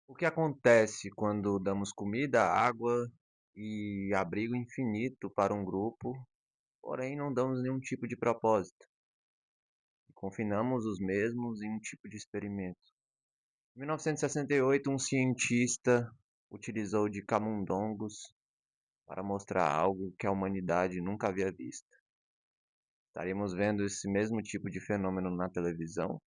O que acontece quando damos comida, água e abrigo infinito para um grupo, porém não damos nenhum tipo de propósito e confinamos os mesmos em um tipo de experimento? Em 1968, um cientista utilizou de camundongos para mostrar algo que a humanidade nunca havia visto. Estaríamos vendo esse mesmo tipo de fenômeno na televisão?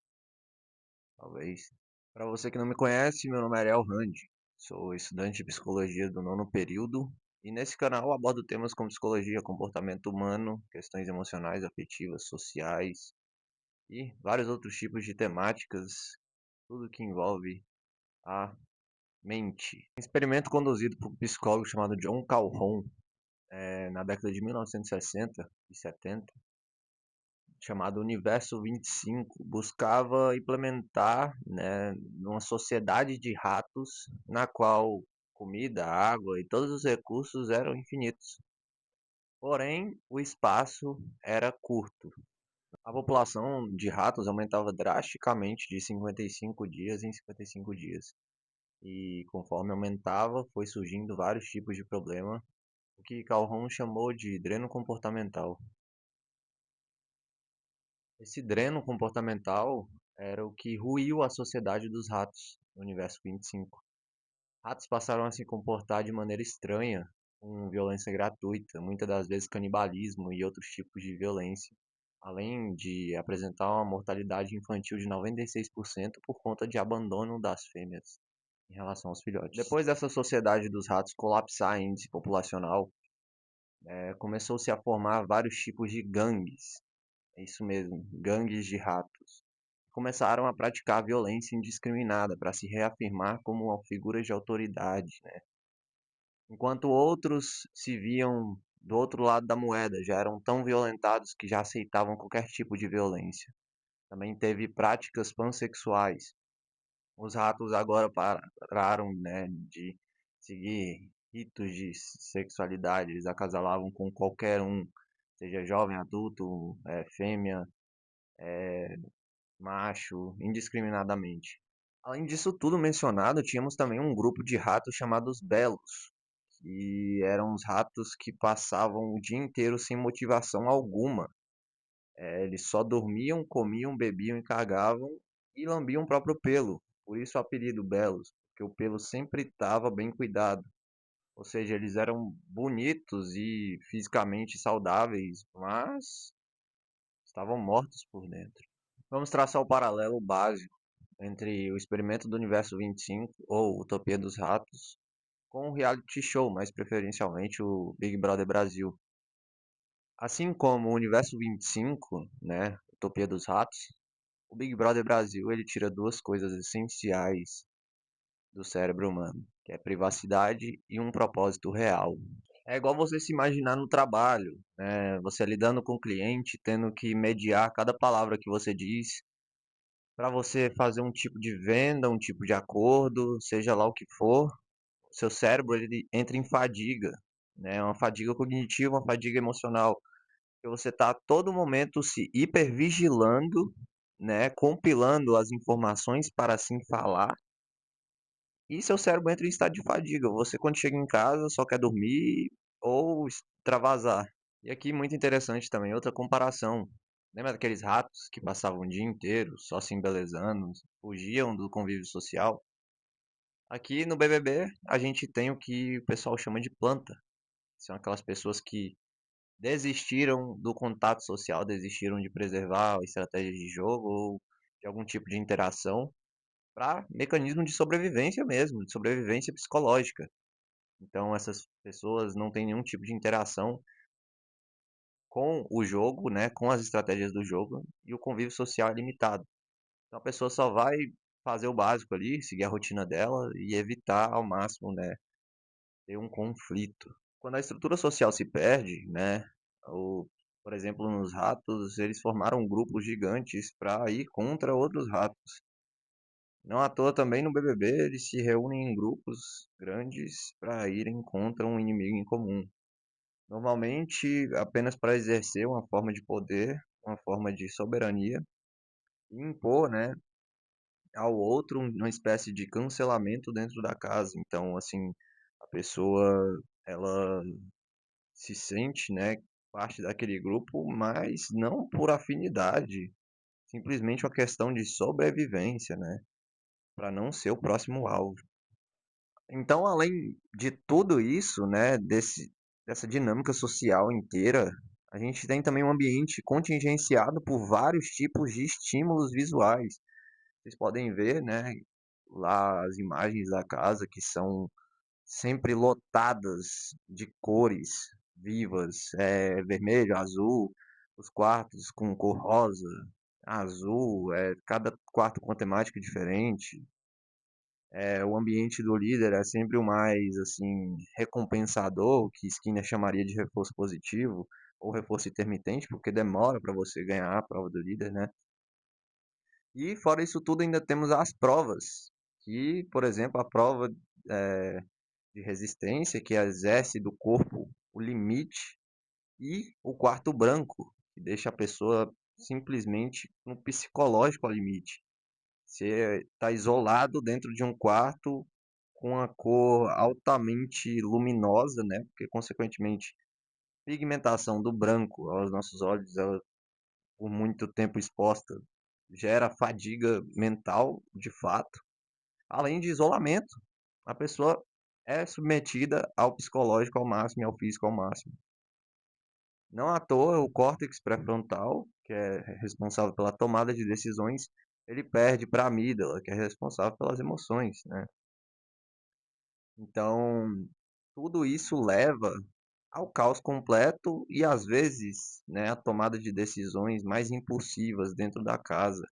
Talvez. Para você que não me conhece, meu nome é Ariel Randi. Sou estudante de psicologia do nono período e nesse canal abordo temas como psicologia, comportamento humano, questões emocionais, afetivas, sociais e vários outros tipos de temáticas, tudo que envolve a mente. Um experimento conduzido por um psicólogo chamado John Calhoun na década de 1960 e 70, chamado Universo 25, buscava implementar, né, uma sociedade de ratos na qual comida, água e todos os recursos eram infinitos. Porém, o espaço era curto. A população de ratos aumentava drasticamente de 55 dias em 55 dias. E conforme aumentava, foi surgindo vários tipos de problema, o que Calhoun chamou de dreno comportamental. Esse dreno comportamental era o que ruiu a sociedade dos ratos no universo 25. Ratos passaram a se comportar de maneira estranha, com violência gratuita, muitas das vezes canibalismo e outros tipos de violência, além de apresentar uma mortalidade infantil de 96% por conta de abandono das fêmeas em relação aos filhotes. Depois dessa sociedade dos ratos colapsar em índice populacional, começou-se a formar vários tipos de gangues. É isso mesmo, gangues de ratos. Começaram a praticar violência indiscriminada para se reafirmar como figuras de autoridade, né? Enquanto outros se viam do outro lado da moeda, já eram tão violentados que já aceitavam qualquer tipo de violência. Também teve práticas pansexuais. Os ratos agora pararam, né, de seguir ritos de sexualidade, eles acasalavam com qualquer um, seja jovem, adulto, fêmea, macho, indiscriminadamente. Além disso tudo mencionado, tínhamos também um grupo de ratos chamados belos, que eram os ratos que passavam o dia inteiro sem motivação alguma. Eles só dormiam, comiam, bebiam e cagavam e lambiam o próprio pelo. Por isso o apelido belos, porque o pelo sempre estava bem cuidado. Ou seja, eles eram bonitos e fisicamente saudáveis, mas estavam mortos por dentro. Vamos traçar o paralelo básico entre o experimento do Universo 25, ou Utopia dos Ratos, com o reality show, mais preferencialmente o Big Brother Brasil. Assim como o Universo 25, né, Utopia dos Ratos, o Big Brother Brasil ele tira duas coisas essenciais do cérebro humano, que é privacidade e um propósito real. É igual você se imaginar no trabalho, né? Você lidando com o cliente, tendo que mediar cada palavra que você diz, para você fazer um tipo de venda, um tipo de acordo, seja lá o que for, seu cérebro ele entra em fadiga, né? Uma fadiga cognitiva, uma fadiga emocional, que você está a todo momento se hipervigilando, né? Compilando as informações para assim falar, e seu cérebro entra em estado de fadiga. Você quando chega em casa só quer dormir ou extravasar. E aqui muito interessante também outra comparação. Lembra daqueles ratos que passavam o dia inteiro só se embelezando, fugiam do convívio social? Aqui no BBB a gente tem o que o pessoal chama de planta. São aquelas pessoas que desistiram do contato social, desistiram de preservar estratégias de jogo ou de algum tipo de interação para mecanismo de sobrevivência mesmo, de sobrevivência psicológica. Então essas pessoas não têm nenhum tipo de interação com o jogo, né, com as estratégias do jogo, e o convívio social é limitado. Então a pessoa só vai fazer o básico ali, seguir a rotina dela e evitar ao máximo, né, ter um conflito. Quando a estrutura social se perde, né, por exemplo, nos ratos, eles formaram grupos gigantes para ir contra outros ratos. Não à toa também no BBB eles se reúnem em grupos grandes para irem contra um inimigo em comum. Normalmente apenas para exercer uma forma de poder, uma forma de soberania e impor, né, ao outro uma espécie de cancelamento dentro da casa. Então, assim, a pessoa ela se sente, né, parte daquele grupo, mas não por afinidade, simplesmente uma questão de sobrevivência, né, para não ser o próximo alvo. Então, além de tudo isso, né, dessa dinâmica social inteira, a gente tem também um ambiente contingenciado por vários tipos de estímulos visuais. Vocês podem ver, né, lá as imagens da casa que são sempre lotadas de cores vivas, vermelho, azul, os quartos com cor rosa, azul, cada quarto com temática diferente. O ambiente do líder é sempre o mais assim recompensador, o que Skinner chamaria de reforço positivo ou reforço intermitente, porque demora para você ganhar a prova do líder, né? E fora isso tudo, ainda temos as provas, que, por exemplo, a prova é, de resistência, que exerce do corpo o limite, e o quarto branco, que deixa a pessoa simplesmente no psicológico ao limite. Você está isolado dentro de um quarto com a cor altamente luminosa, né? Porque, consequentemente, a pigmentação do branco aos nossos olhos, ela, por muito tempo exposta, gera fadiga mental, de fato. Além de isolamento, a pessoa é submetida ao psicológico ao máximo e ao físico ao máximo. Não à toa, o córtex pré-frontal, que é responsável pela tomada de decisões, ele perde para a amígdala, que é responsável pelas emoções, né? Então, tudo isso leva ao caos completo e às vezes, né, a tomada de decisões mais impulsivas dentro da casa.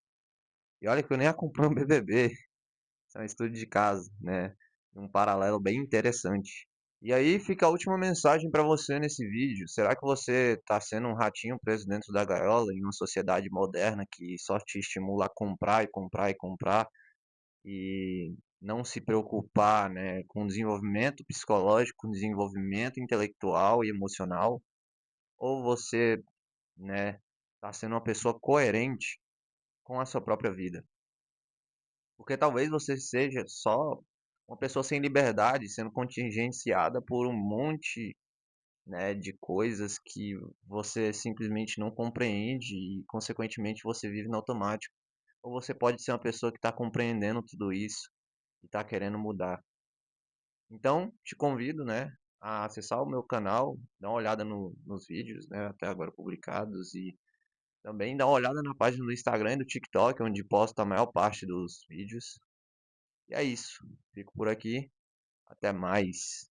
E olha que eu nem acompanho o BBB, isso é um estudo de caso, né? Um paralelo bem interessante. E aí fica a última mensagem para você nesse vídeo. Será que você está sendo um ratinho preso dentro da gaiola em uma sociedade moderna que só te estimula a comprar e comprar e comprar e não se preocupar, né, com o desenvolvimento psicológico, com o desenvolvimento intelectual e emocional? Ou você, né, está sendo uma pessoa coerente com a sua própria vida? Porque talvez você seja só uma pessoa sem liberdade, sendo contingenciada por um monte, né, de coisas que você simplesmente não compreende e, consequentemente, você vive no automático. Ou você pode ser uma pessoa que está compreendendo tudo isso e está querendo mudar. Então, te convido, né, a acessar o meu canal, dar uma olhada nos vídeos, né, até agora publicados e também dar uma olhada na página do Instagram e do TikTok, onde posto a maior parte dos vídeos. E é isso. Fico por aqui. Até mais.